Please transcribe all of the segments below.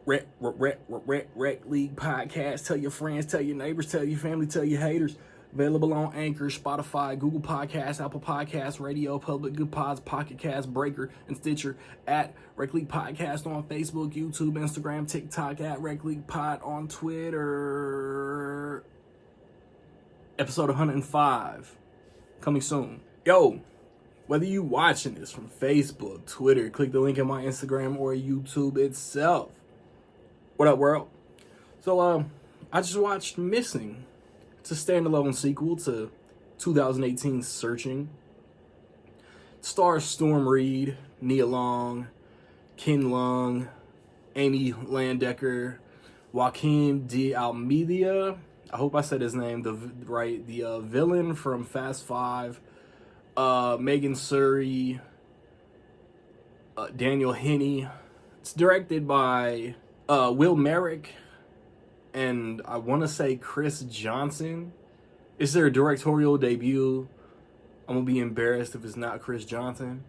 Rec League Podcast. Tell your friends, tell your neighbors, tell your family, tell your haters. Available on Anchor, Spotify, Google Podcasts, Apple Podcasts, Radio Public, Good Pods, Pocket Cast, Breaker, and Stitcher. At Rec League Podcast on Facebook, YouTube, Instagram, TikTok. At Rec League Pod on Twitter. Episode 105 coming soon. Yo, whether you watching this from Facebook, Twitter, click the link in my Instagram or YouTube itself. What up, world? So, I just watched Missing. It's a standalone sequel to 2018's Searching. It stars Storm Reid, Nia Long, Ken Leung, Amy Landecker, Joaquin de Almeida. I hope I said his name right. The villain from Fast Five. Megan Surrey, Daniel Henney. It's directed by Will Merrick and I want to say Chris Johnson. It's their directorial debut. I'm going to be embarrassed if it's not Chris Johnson.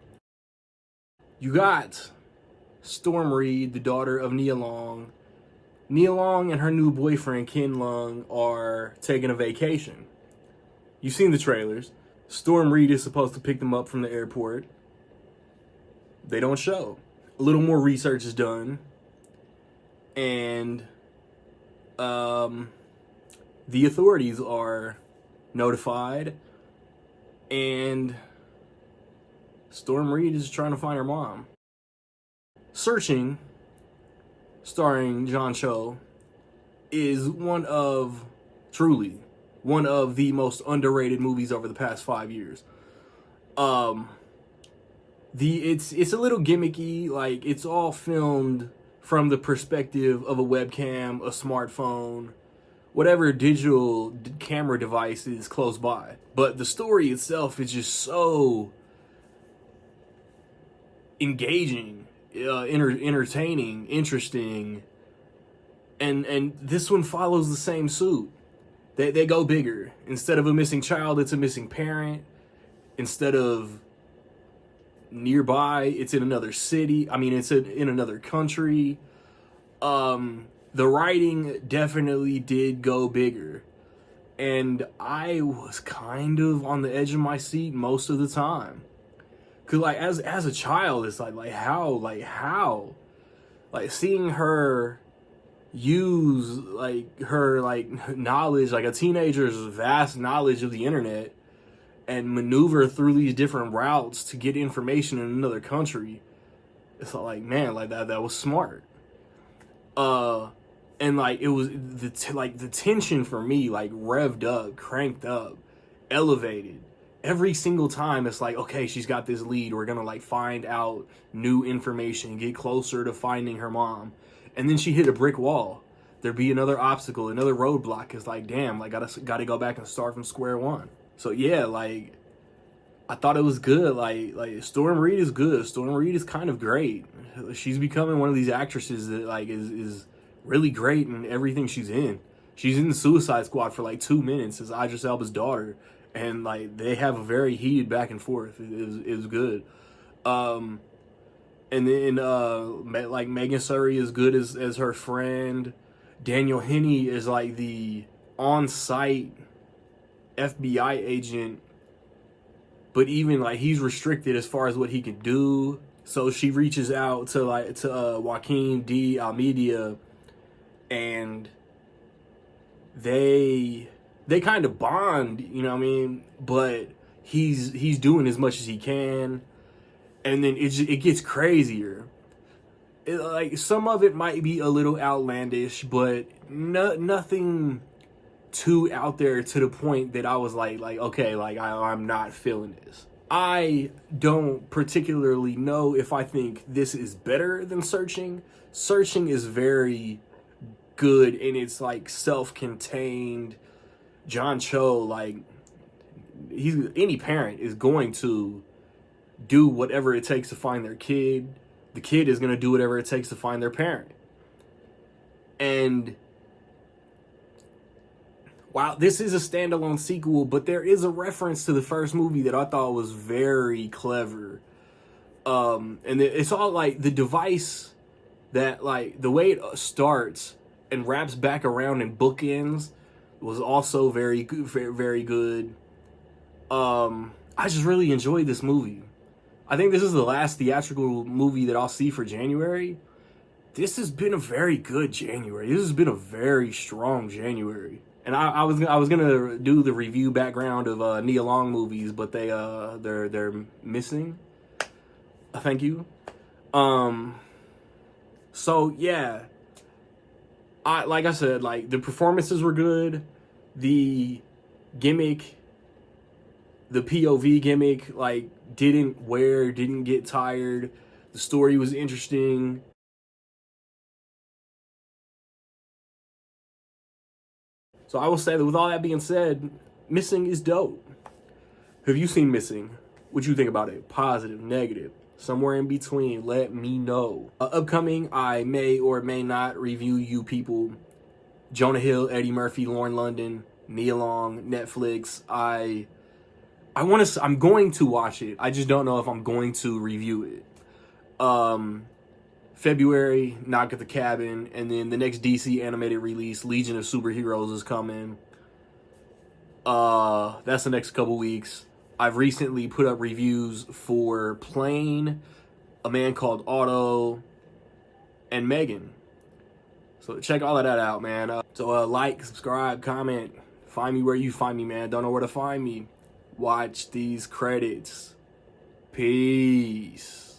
You got Storm Reid, the daughter of Nia Long. Nia Long and her new boyfriend, Ken Leung, are taking a vacation. You've seen the trailers. Storm Reid is supposed to pick them up from the airport. They don't show. A little more research is done. And the authorities are notified. And Storm Reid is trying to find her mom. Searching, starring John Cho, is truly one of the most underrated movies over the past 5 years. It's a little gimmicky, like it's all filmed from the perspective of a webcam, a smartphone, whatever digital camera device is close by. But the story itself is just so engaging, entertaining, interesting, and this one follows the same suit. They go bigger. Instead of a missing child, it's a missing parent. Instead of nearby, it's in another city. I mean, it's in another country. The writing definitely did go bigger. And I was kind of on the edge of my seat most of the time. Cause like as a child, it's like how? Like seeing her use like her like knowledge, like a teenager's vast knowledge of the internet, and maneuver through these different routes to get information in another country. It's like, man, like that was smart. And like it was the tension for me like revved up, cranked up, elevated. Every single time it's like, okay, she's got this lead. We're gonna like find out new information, get closer to finding her mom. And then she hit a brick wall. There'd be another obstacle, another roadblock. It's like, damn, like gotta go back and start from square one. So yeah, like I thought it was good. Like Storm Reid is good. Storm Reid is kind of great. She's becoming one of these actresses that like is really great in everything she's in. She's in the Suicide Squad for like 2 minutes as Idris Elba's daughter, and like they have a very heated back and forth. It was good. And then like Megan Surrey is good as her friend. Daniel Henney is like the on-site FBI agent, but even like he's restricted as far as what he can do. So she reaches out to Joaquin de Almeida, and they kind of bond, you know what I mean? But he's doing as much as he can. And then it gets crazier. Like some of it might be a little outlandish, but nothing too out there to the point that I was like okay, like I'm not feeling this. I don't particularly know if I think this is better than Searching. Searching is very good and it's like self-contained. John Cho, like any parent is going to do whatever it takes to find their kid. The kid is going to do whatever it takes to find their parent. And wow, this is a standalone sequel, but there is a reference to the first movie that I thought was very clever. And it's all like the device that like the way it starts and wraps back around and bookends was also very good, very, very good. I just really enjoyed this movie. I think this is the last theatrical movie that I'll see for January. This has been a very good January. This has been a very strong January. And I was gonna do the review background of Nia Long movies, but they're missing. Thank you. So yeah, like I said, like the performances were good, the gimmick, the POV gimmick, like didn't get tired. The story was interesting. So I will say that with all that being said, Missing is dope. Have you seen Missing? What you think about it? Positive, negative, somewhere in between? Let me know. Upcoming, I may or may not review You People, Jonah Hill, Eddie Murphy, Lauren London, Nia Long, Netflix. I'm going to watch it. I just don't know if I'm going to review it. February, Knock at the Cabin, and then the next DC animated release, Legion of Superheroes, is coming. That's the next couple weeks. I've recently put up reviews for Plane, A Man Called Otto, and Megan. So check all of that out, man. So like, subscribe, comment. Find me where you find me, man. Don't know where to find me. Watch these credits. Peace.